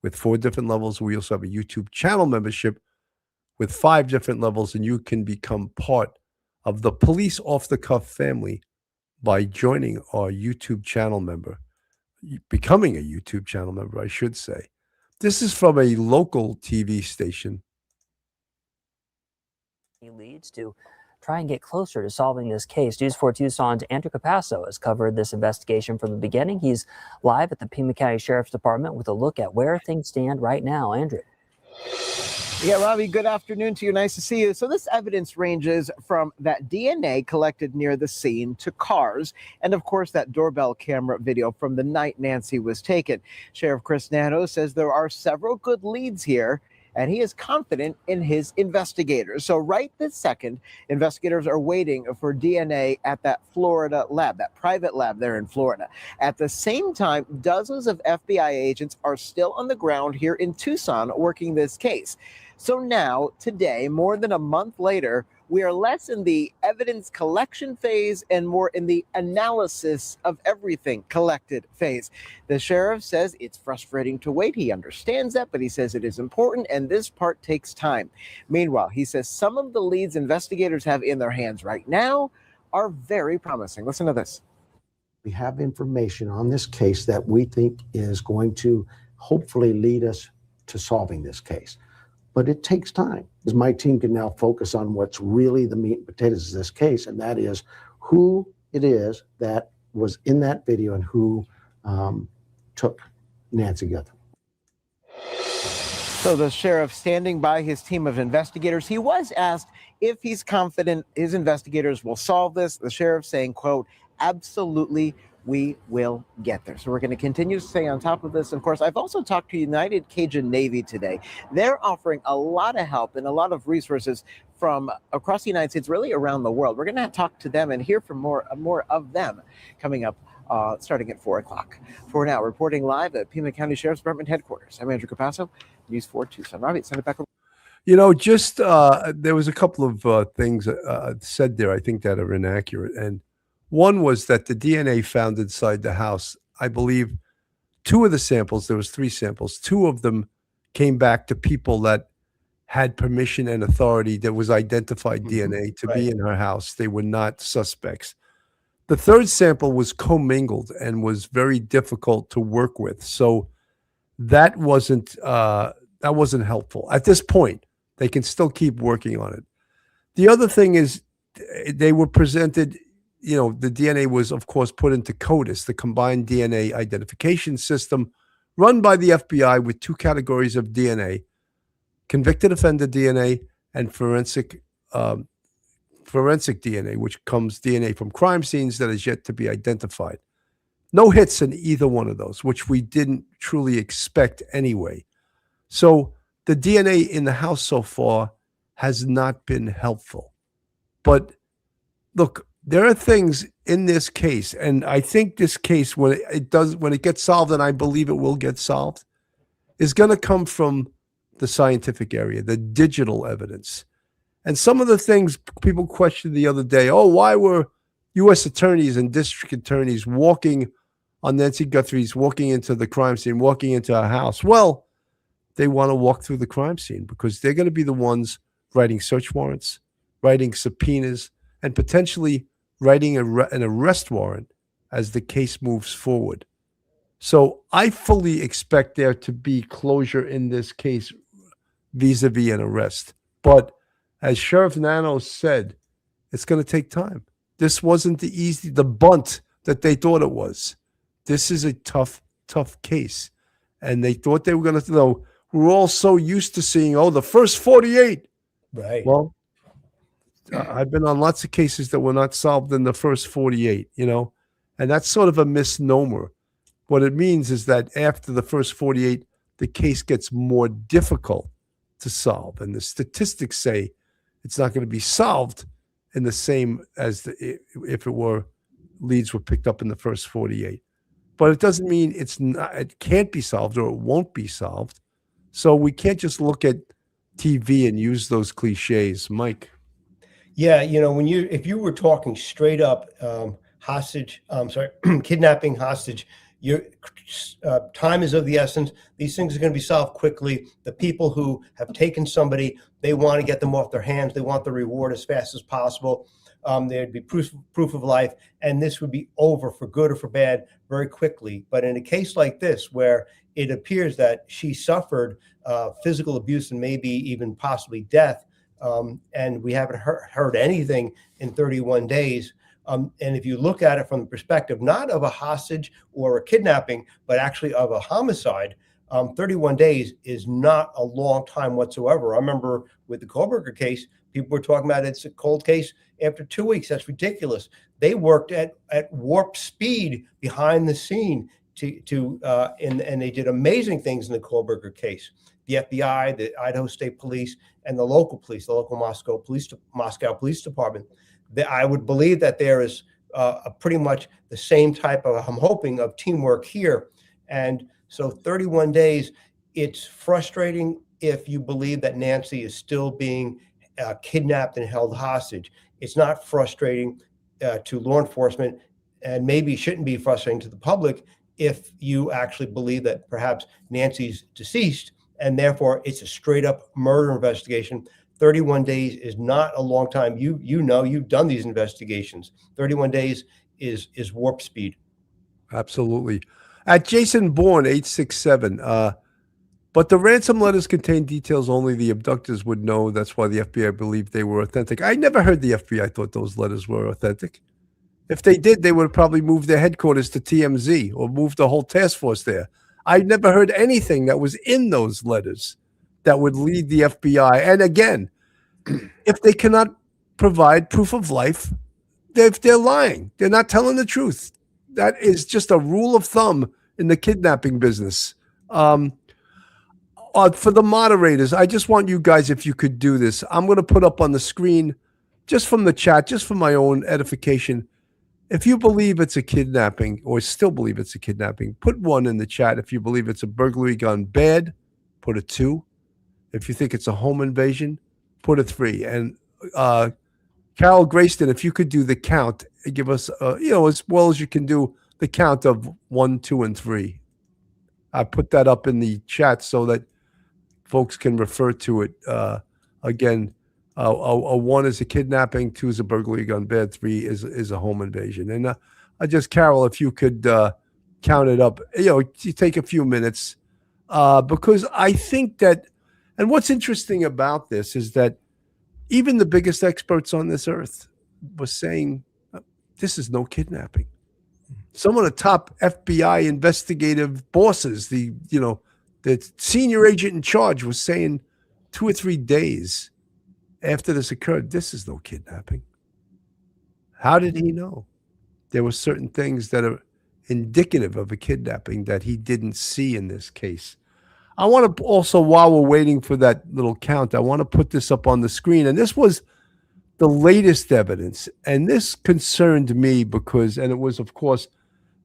with 4 different levels. We also have a YouTube channel membership with 5 different levels, and you can become part of the Police Off the Cuff family by joining our YouTube channel member, becoming a YouTube channel member, I should say. This is from a local TV station. He leads to try and get closer to solving this case. News 4 Tucson's Andrew Capasso has covered this investigation from the beginning. He's live at the Pima County Sheriff's Department with a look at where things stand right now. Andrew. Yeah, Robbie, good afternoon to you. Nice to see you. So this evidence ranges from that DNA collected near the scene to cars, and of course that doorbell camera video from the night Nancy was taken. Sheriff Chris Nanos says there are several good leads here, and he is confident in his investigators. So right this second, investigators are waiting for DNA at that Florida lab, that private lab there in Florida. At the same time, dozens of FBI agents are still on the ground here in Tucson working this case. So now, today, more than a month later, we are less in the evidence collection phase and more in the analysis of everything collected phase. The sheriff says it's frustrating to wait. He understands that, but he says it is important, and this part takes time. Meanwhile, he says some of the leads investigators have in their hands right now are very promising. Listen to this. We have information on this case that we think is going to hopefully lead us to solving this case. But it takes time, because my team can now focus on what's really the meat and potatoes of this case, and that is who it is that was in that video and who took Nancy Guthrie. So the sheriff standing by his team of investigators. He was asked if he's confident his investigators will solve this. The sheriff saying, quote, absolutely, we will get there. So we're going to continue to stay on top of this. Of course, I've also talked to United Cajun Navy today. They're offering a lot of help and a lot of resources from across the United States, really around the world. We're going to talk to them and hear from more of them coming up starting at 4 o'clock. For now, reporting live at Pima County Sheriff's Department headquarters, I'm Andrew Capasso, News 4 Tucson. Robbie, send it back over. You know, just there was a couple of things said there, I think, that are inaccurate. And one was that the DNA found inside the house, I believe 2 of the samples, there was 3 samples, 2 of them came back to people that had permission and authority, that was identified DNA to be in her house. They were not suspects. The 3rd sample was commingled and was very difficult to work with. So that wasn't helpful. At this point, they can still keep working on it. The other thing is they were presented, you know, the DNA was, of course, put into CODIS, the Combined DNA Identification System, run by the FBI with 2 categories of DNA, convicted offender DNA and forensic DNA, which comes DNA from crime scenes that is yet to be identified. No hits in either one of those, which we didn't truly expect anyway. So the DNA in the house so far has not been helpful. But look, there are things in this case, and I think this case, when it gets solved, and I believe it will get solved, is going to come from the scientific area, the digital evidence. And some of the things people questioned the other day, why were U.S. attorneys and district attorneys walking on Nancy Guthrie's, walking into the crime scene, walking into her house? Well, they want to walk through the crime scene because they're going to be the ones writing search warrants, writing subpoenas, and potentially writing an arrest warrant as the case moves forward. So I fully expect there to be closure in this case vis-a-vis an arrest. But as Sheriff Nanos said, it's going to take time. This wasn't the bunt that they thought it was. this is a tough case. And they thought they were going to, we're all so used to seeing, the first 48. Right. Well, I've been on lots of cases that were not solved in the first 48, and that's sort of a misnomer. What it means is that after the first 48, the case gets more difficult to solve. And the statistics say it's not going to be solved in the same as if leads were picked up in the first 48. But it doesn't mean it can't be solved or it won't be solved. So we can't just look at TV and use those cliches. Mike. Yeah, if you were talking straight up kidnapping hostage, your time is of the essence. These things are going to be solved quickly. The people who have taken somebody, they want to get them off their hands. They want the reward as fast as possible. There'd be proof of life, and this would be over for good or for bad very quickly. But in a case like this, where it appears that she suffered physical abuse and maybe even possibly death, and we haven't heard anything in 31 days. And if you look at it from the perspective not of a hostage or a kidnapping, but actually of a homicide, 31 days is not a long time whatsoever. I remember with the Kohlberger case, people were talking about it's a cold case after 2 weeks. That's ridiculous. They worked at warp speed behind the scene and they did amazing things in the Kohlberger case. The FBI, the Idaho State Police, and the local police, the local Moscow Police Department. I would believe that there is pretty much the same type of, I'm hoping, of teamwork here. And so 31 days, it's frustrating if you believe that Nancy is still being kidnapped and held hostage. It's not frustrating to law enforcement, and maybe shouldn't be frustrating to the public if you actually believe that perhaps Nancy's deceased, and therefore it's a straight up murder investigation. 31 days is not a long time. You've done these investigations. 31 days is warp speed. Absolutely. At Jason Bourne, 867, but the ransom letters contain details only the abductors would know. That's why the FBI believed they were authentic. I never heard the FBI thought those letters were authentic. If they did, they would have probably moved their headquarters to TMZ or moved the whole task force there. I never heard anything that was in those letters that would lead the FBI. And again, if they cannot provide proof of life, they're lying. They're not telling the truth. That is just a rule of thumb in the kidnapping business. For the moderators, I just want you guys, if you could do this, I'm going to put up on the screen, just from the chat, just for my own edification, if you believe it's a kidnapping or still believe it's a kidnapping, put 1 in the chat. If you believe it's a burglary gone bad, put a 2. If you think it's a home invasion, put a 3. And Carol Grayston, if you could do the count, give us, as well as you can do the count of 1, 2, and 3. I put that up in the chat so that folks can refer to it. Again, a 1 is a kidnapping, 2 is a burglary gone bad, 3 is a home invasion. And Carol, if you could count it up, you take a few minutes, because I think that, and what's interesting about this is that even the biggest experts on this earth were saying this is no kidnapping. Some of the top FBI investigative bosses, the senior agent in charge, was saying 2 or 3 days after this occurred, this is no kidnapping. How did he know? There were certain things that are indicative of a kidnapping that he didn't see in this case. I want to also, while we're waiting for that little count, I want to put this up on the screen. And this was the latest evidence. And this concerned me because, and it was, of course,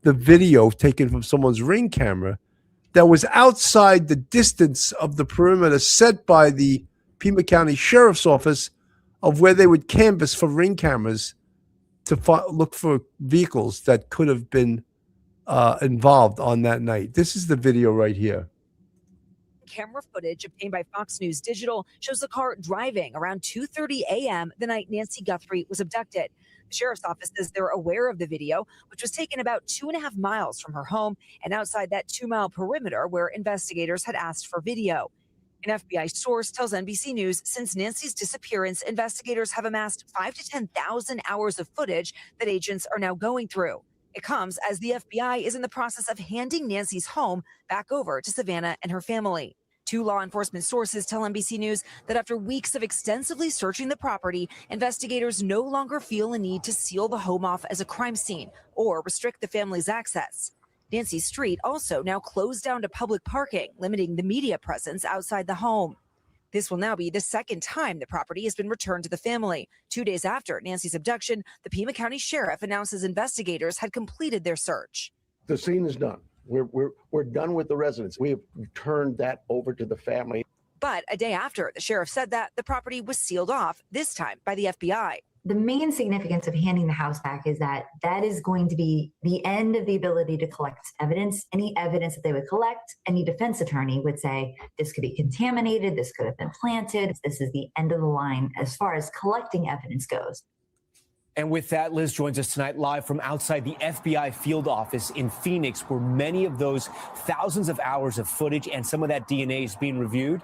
the video taken from someone's Ring camera that was outside the distance of the perimeter set by the Pima County Sheriff's Office of where they would canvass for Ring cameras to look for vehicles that could have been involved on that night. This is the video right here. Camera footage obtained by Fox News Digital shows the car driving around 2:30 a.m. the night Nancy Guthrie was abducted. The sheriff's office says they're aware of the video, which was taken about 2.5 miles from her home and outside that 2-mile perimeter where investigators had asked for video. An FBI source tells NBC News since Nancy's disappearance, investigators have amassed 5,000 to 10,000 hours of footage that agents are now going through. It comes as the FBI is in the process of handing Nancy's home back over to Savannah and her family. Two law enforcement sources tell NBC News that after weeks of extensively searching the property, investigators no longer feel a need to seal the home off as a crime scene or restrict the family's access. Nancy's street also now closed down to public parking, limiting the media presence outside the home. This will now be the second time the property has been returned to the family. 2 days after Nancy's abduction, the Pima County Sheriff announces investigators had completed their search. The scene is done. We're done with the residents. We have turned that over to the family. But a day after the sheriff said that, the property was sealed off, this time by the FBI. The main significance of handing the house back is that that is going to be the end of the ability to collect evidence. Any evidence that they would collect, any defense attorney would say, this could be contaminated, this could have been planted. This is the end of the line as far as collecting evidence goes. And with that, Liz joins us tonight live from outside the FBI field office in Phoenix, where many of those thousands of hours of footage and some of that DNA is being reviewed.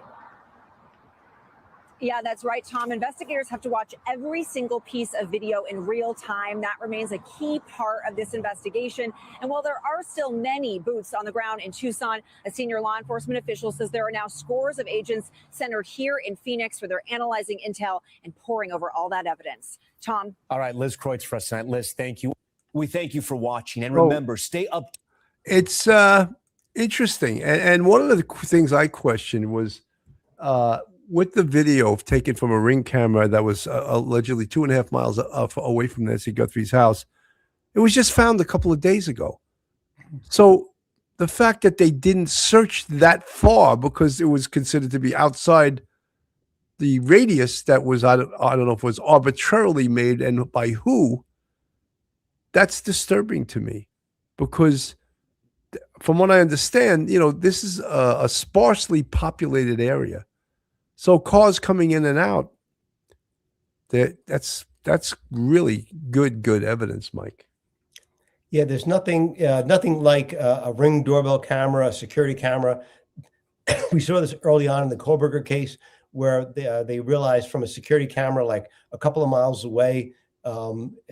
Yeah, that's right, Tom. Investigators have to watch every single piece of video in real time. That remains a key part of this investigation. And while there are still many boots on the ground in Tucson, a senior law enforcement official says there are now scores of agents centered here in Phoenix where they're analyzing intel and poring over all that evidence. Tom? All right, Liz Kreutz for us tonight. Liz, thank you. We thank you for watching. And remember, stay up. It's interesting. And one of the things I questioned was with the video taken from a Ring camera that was allegedly 2.5 miles away from Nancy Guthrie's house, it was just found a couple of days ago. So the fact that they didn't search that far because it was considered to be outside the radius that was, I don't know if it was arbitrarily made and by who, that's disturbing to me because from what I understand, this is a sparsely populated area. So cars coming in and out, that's really good evidence, Mike. Yeah, there's nothing like a Ring doorbell camera, a security camera. We saw this early on in the Kohlberger case where they realized from a security camera like a couple of miles away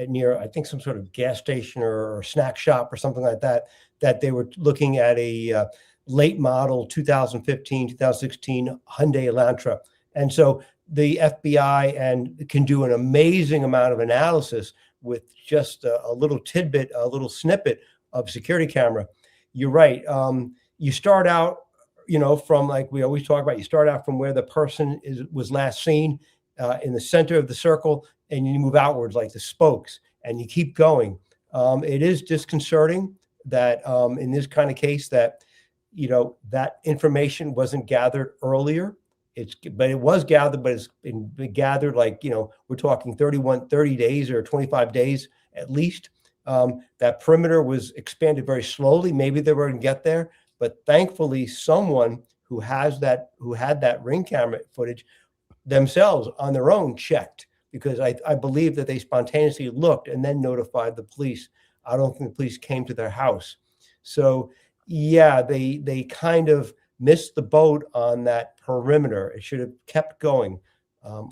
near, I think, some sort of gas station or snack shop or something like that, that they were looking at a late model 2015, 2016 Hyundai Elantra. And so the FBI can do an amazing amount of analysis with just a little tidbit, a little snippet of security camera. You're right. You start out, from, like we always talk about, you start out from where the person was last seen in the center of the circle, and you move outwards like the spokes, and you keep going. It is disconcerting that in this kind of case that, that information wasn't gathered earlier. But it was gathered, but it's been gathered like, we're talking 30 days or 25 days at least. That perimeter was expanded very slowly. Maybe they were going to get there, but thankfully someone who had that Ring camera footage themselves on their own checked, because I believe that they spontaneously looked and then notified the police. I don't think the police came to their house. So yeah, they kind of missed the boat on that perimeter. It should have kept going.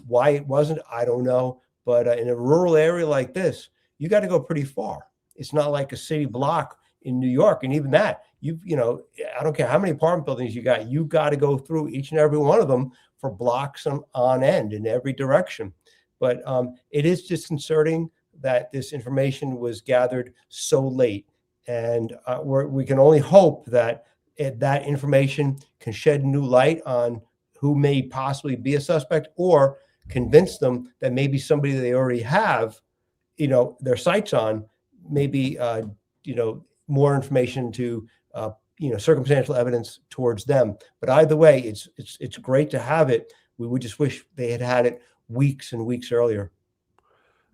Why it wasn't, I don't know. But in a rural area like this, you got to go pretty far. It's not like a city block in New York. And even that, I don't care how many apartment buildings you got to go through each and every one of them for blocks on end in every direction. But it is disconcerting that this information was gathered so late. And we can only hope that that information can shed new light on who may possibly be a suspect, or convince them that maybe somebody that they already have, their sights on, maybe, more information to, circumstantial evidence towards them. But either way, it's great to have it. We would just wish they had it weeks and weeks earlier.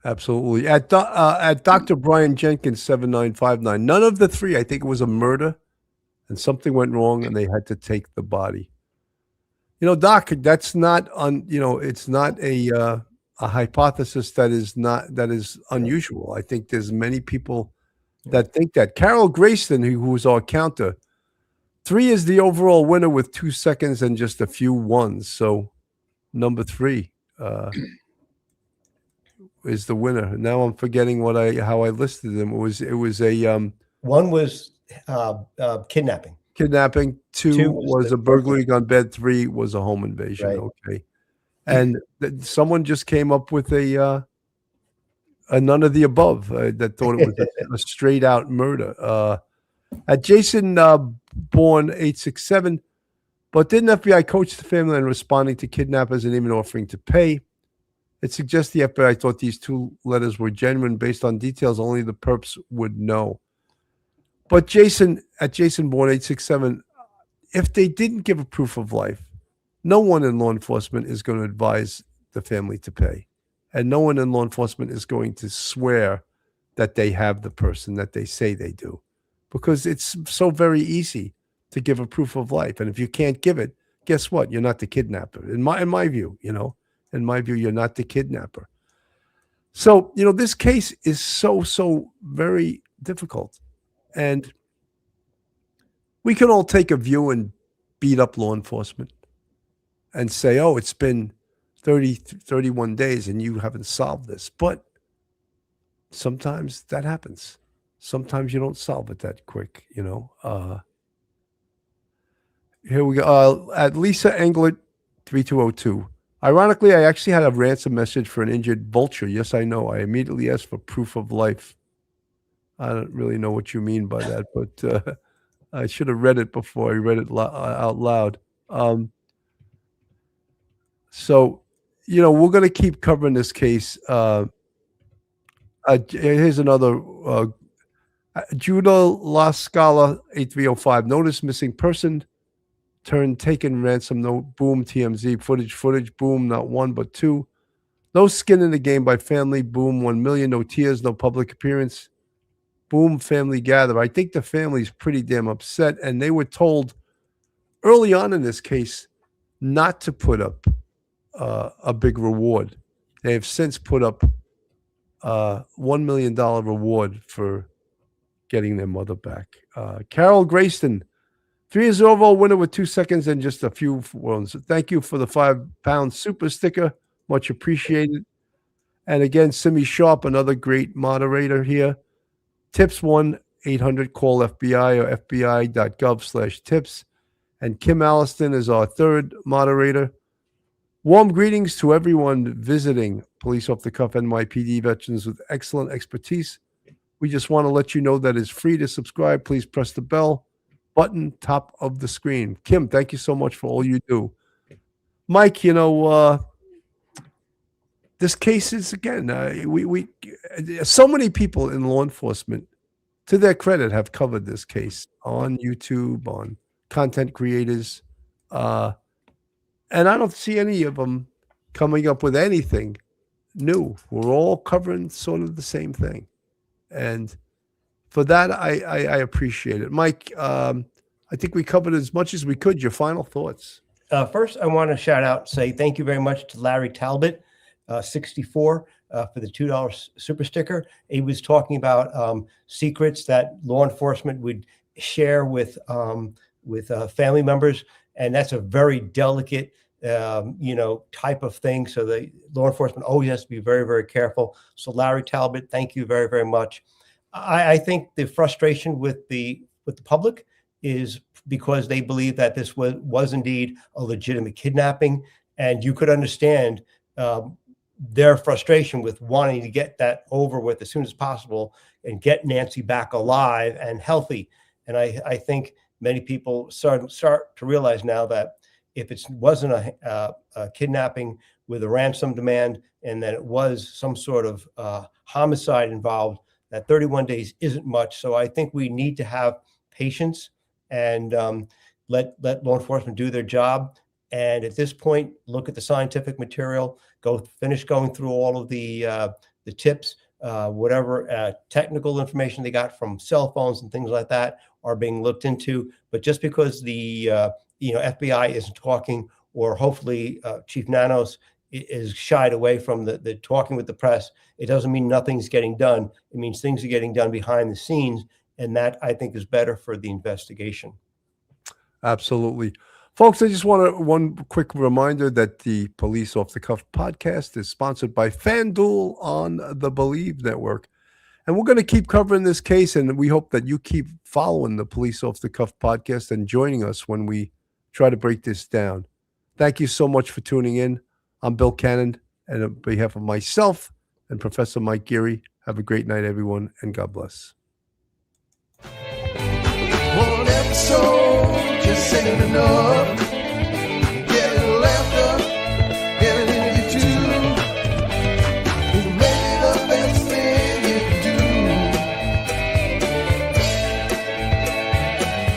Absolutely. At Dr. Brian Jenkins 7959, none of the three, I think it was a murder, and something went wrong and they had to take the body. Doc, that's not it's not a hypothesis that is unusual. I think there's many people that think that. Carol Grayston, who was our counter, 3 is the overall winner with 2 seconds and just a few ones. So number 3. is the winner. Now I'm forgetting how I listed them. It was a one was kidnapping. Kidnapping. Two was the a burglary gone bad. 3 was a home invasion. Right. Okay, and someone just came up with a none of the above that thought it was a straight out murder. At Jason Bourne 867, but didn't FBI coach the family in responding to kidnappers and even offering to pay? It suggests the FBI thought these 2 letters were genuine based on details only the perps would know. But at Jason Bourne 867, if they didn't give a proof of life, no one in law enforcement is going to advise the family to pay. And no one in law enforcement is going to swear that they have the person that they say they do. Because it's so very easy to give a proof of life. And if you can't give it, guess what? You're not the kidnapper. In my view, in my view, you're not the kidnapper. So, this case is so very difficult. And we can all take a view and beat up law enforcement and say, oh, it's been 31 days and you haven't solved this. But sometimes that happens. Sometimes you don't solve it that quick, Here we go. At Lisa Englert, 3202. Ironically, I actually had a ransom message for an injured vulture. Yes, I know. I immediately asked for proof of life. I don't really know what you mean by that, but I should have read it before I read it out loud. So, we're going to keep covering this case. Here's another. Judah La Scala 8305. Notice missing person. Turn taken ransom. No boom. TMZ footage. Boom. Not 1 but 2. No skin in the game by family. Boom. 1 million. No tears. No public appearance. Boom. Family gather. I think the family's pretty damn upset, and they were told early on in this case not to put up a big reward. They have since put up $1 million reward for getting their mother back. Carol Grayston, 3-0 winner with 2 seconds and just a few ones. Thank you for the £5 super sticker. Much appreciated. And again, Simi Sharp, another great moderator here. Tips 1-800-CALL FBI or fbi.gov/tips. And Kim Alliston is our third moderator. Warm greetings to everyone visiting Police Off the Cuff NYPD veterans with excellent expertise. We just want to let you know that it's free to subscribe. Please press the bell button top of the screen. Kim, thank you so much for all you do. Mike, this case is, again, so many people in law enforcement, to their credit, have covered this case on YouTube, on content creators. And I don't see any of them coming up with anything new. We're all covering sort of the same thing. And for that, I appreciate it. Mike, I think we covered as much as we could. Your final thoughts? First, I want to say thank you very much to Larry Talbot, 64, for the $2 super sticker. He was talking about secrets that law enforcement would share with family members. And that's a very delicate, type of thing. So the law enforcement always has to be very, very careful. So Larry Talbot, thank you very, very much. I think the frustration with the public is because they believe that this was indeed a legitimate kidnapping, and you could understand their frustration with wanting to get that over with as soon as possible and get Nancy back alive and healthy. And I think many people start to realize now that if it wasn't a kidnapping with a ransom demand and that it was some sort of homicide involved, that 31 days isn't much. So I think we need to have patience and let law enforcement do their job. And at this point, look at the scientific material, finish going through all of the tips, whatever technical information they got from cell phones and things like that are being looked into. But just because the FBI isn't talking, or hopefully Chief Nanos is shied away from the talking with the press, it doesn't mean nothing's getting done. It means things are getting done behind the scenes, and that, I think, is better for the investigation. Absolutely. Folks, I just want one quick reminder that the Police Off the Cuff podcast is sponsored by FanDuel on the Believe Network. And we're going to keep covering this case, and we hope that you keep following the Police Off the Cuff podcast and joining us when we try to break this down. Thank you so much for tuning in. I'm Bill Cannon, and on behalf of myself and Professor Mike Geary, have a great night, everyone, and God bless. One episode just ain't enough.